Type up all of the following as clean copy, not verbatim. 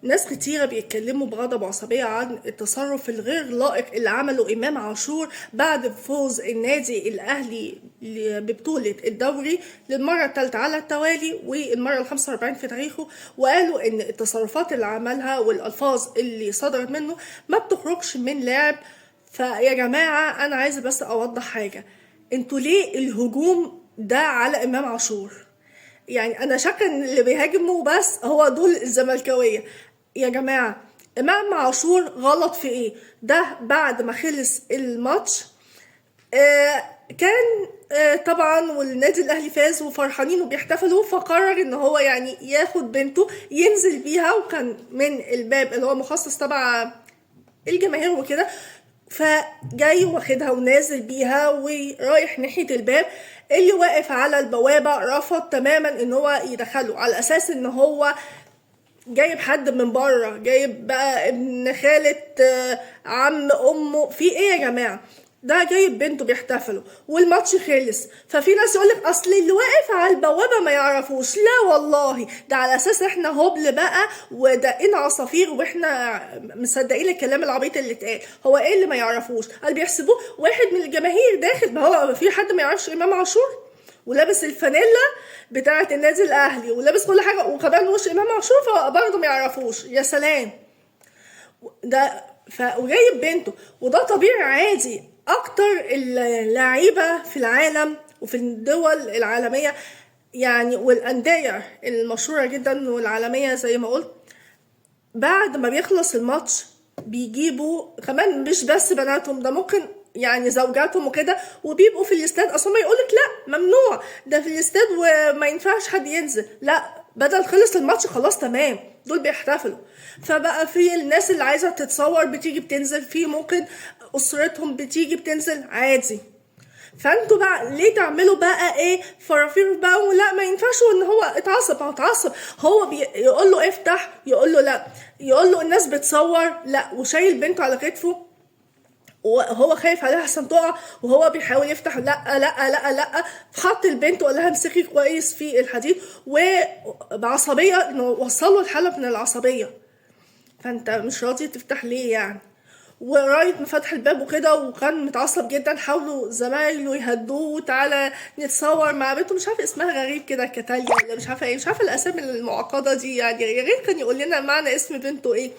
ناس كتيرة بيتكلموا بغضب وعصبية عن التصرف الغير لائق اللي عمله إمام عاشور بعد فوز النادي الأهلي ببطولة الدوري للمرة الثالثة على التوالي والمرة ال45 في تاريخه. وقالوا إن التصرفات اللي عملها والألفاظ اللي صدرت منه ما بتخرجش من لاعب. فيا جماعة أنا عايزة بس أوضح حاجة، انتوا ليه الهجوم ده على إمام عاشور؟ يعني انا شاكه ان اللي بيهاجموا بس هو دول الزملكاويه. يا جماعه امام عاشور غلط في ايه؟ ده بعد ما خلص الماتش كان طبعا والنادي الاهلي فاز وفرحانين وبيحتفلوا، فقرر ان هو يعني ياخد بنته ينزل بيها، وكان من الباب اللي هو مخصص تبع الجماهير وكده، فجاي واخدها ونازل بيها ورايح ناحية الباب. اللي واقف على البوابة رفض تماما ان هو يدخله، على اساس ان هو جايب حد من بره، جايب بقى ابن خالة عم امه، في ايه يا جماعة؟ ده جايب بنته بيحتفلوا والماتش خلص. ففي ناس يقولك اصل اللي واقف على البوابه ما يعرفوش. لا والله، ده على اساس احنا هبل بقى ودقين عصافير واحنا مصدقين الكلام العبيط اللي اتقال. هو ايه اللي ما يعرفوش؟ قال بيحسبوه واحد من الجماهير داخل. ما هو في حد ما يعرفش امام عاشور ولابس الفانيلا بتاعه النادي الاهلي ولابس كل حاجه وكمان وش امام عاشور، فبرضه ما يعرفوش؟ يا سلام. ده وجايب بنته، وده طبيعي عادي. اكتر اللعيبه في العالم وفي الدول العالميه يعني والانديه المشهوره جدا والعالميه زي ما قلت، بعد ما بيخلص الماتش بيجيبوا كمان مش بس بناتهم، ده ممكن يعني زوجاتهم وكده، وبيبقوا في الاستاد. اصلا ما يقولك لا ممنوع ده في الاستاد وما ينفعش حد ينزل، لا بدل خلص الماتش خلاص تمام دول بيحتفلوا. فبقى في الناس اللي عايزه تتصور بتيجي بتنزل، في ممكن اسرتهم بتيجي بتنزل عادي. فانتوا بقى ليه تعملوا بقى ايه فرافير بقى؟ ولا ما ينفعش. وان هو اتعصب هو يقول له افتح، يقول له لا، يقول له الناس بتصور، لا، وشايل بنته على كتفه وهو خايف عليها احسن تقع، وهو بيحاول يفتح، لا لا لا لا، حط البنت وقال لها امسكي كويس في الحديد، وبعصبيه انه وصله الحاله من العصبيه. فانت مش راضي تفتح ليه يعني؟ ورايت ما فتح الباب وكده وكان متعصب جدا، حاولوا زمايله يهدوه تعالى نتصور مع بنته، مش عارفه اسمها غريب كده، كتاليا ولا مش عارفه ايه، مش عارفه الاسامي المعقده دي يعني، يا ريت كان يقول لنا معنى اسم بنته ايه.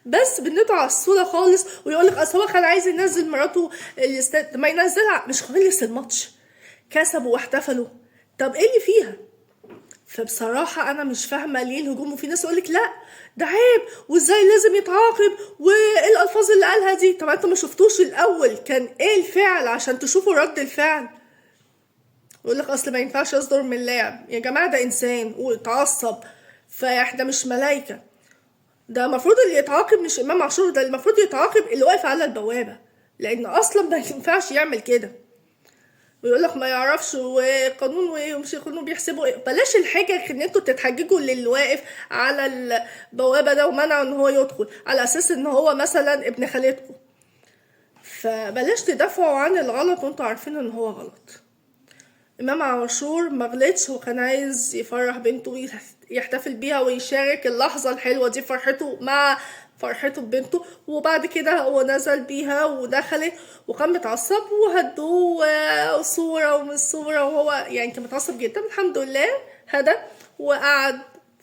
بس بنته على الصوره خالص، ويقول لك اصل هو كان عايز ينزل مراته الاستاد. ما ينزلها، مش خلص الماتش كسبوا واحتفلوا، طب ايه اللي فيها؟ فبصراحة أنا مش فاهمة ليه الهجوم. وفي ناس يقولك لا ده عيب وإزاي لازم يتعاقب وإيه الألفاظ اللي قالها دي. طب أنتوا ما شفتوش الأول كان إيه الفعل عشان تشوفوا رد الفعل؟ يقولك أصل ما ينفعش يصدر من اللاعب. يا جماعة ده إنسان ويتعصب، فإحنا مش ملايكة. ده المفروض اللي يتعاقب مش إمام عاشور، ده المفروض يتعاقب اللي واقف على البوابة، لأن أصلا ما ينفعش يعمل كده. ويقول لك ما يعرفش وقانون ومش قانون بيحسبوا ايه. بلاش الحجج ان انتوا تتحججوا للي واقف على البوابه ده ومنعوا ان هو يدخل على اساس ان هو مثلا ابن خالتكم. فبلاش تدافعوا عن الغلط وانتوا عارفين ان هو غلط. امام عاشور ما غلطش، هو كان عايز يفرح بنته يحتفل بيها ويشارك اللحظه الحلوه دي، فرحته مع فرحته ببنته. وبعد كده هو نزل بيها ودخلت وكان متعصب وهدوه صورة ومش صورة، وهو يعني كان متعصب جدا. الحمد لله هدى وقعد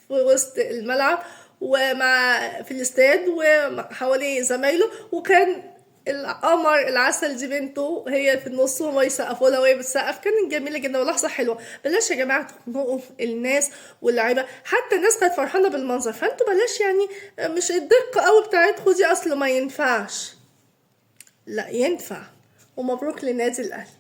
في وسط الملعب ومع في الاستاد وحواليه زمايله، وكان القمر العسل دي بنته هي في النص وهما يسقفوا لها وهي بتسقف. كانت جميله جدا ولحظه حلوه. بلاش يا جماعه تخنقوا الناس واللعيبه، حتى الناس كانت فرحانه بالمنظر. فانتوا بلاش يعني مش الدقه قوي بتاعتكم دي، اصل ما ينفعش. لا ينفع. ومبروك للنادي الاهلي.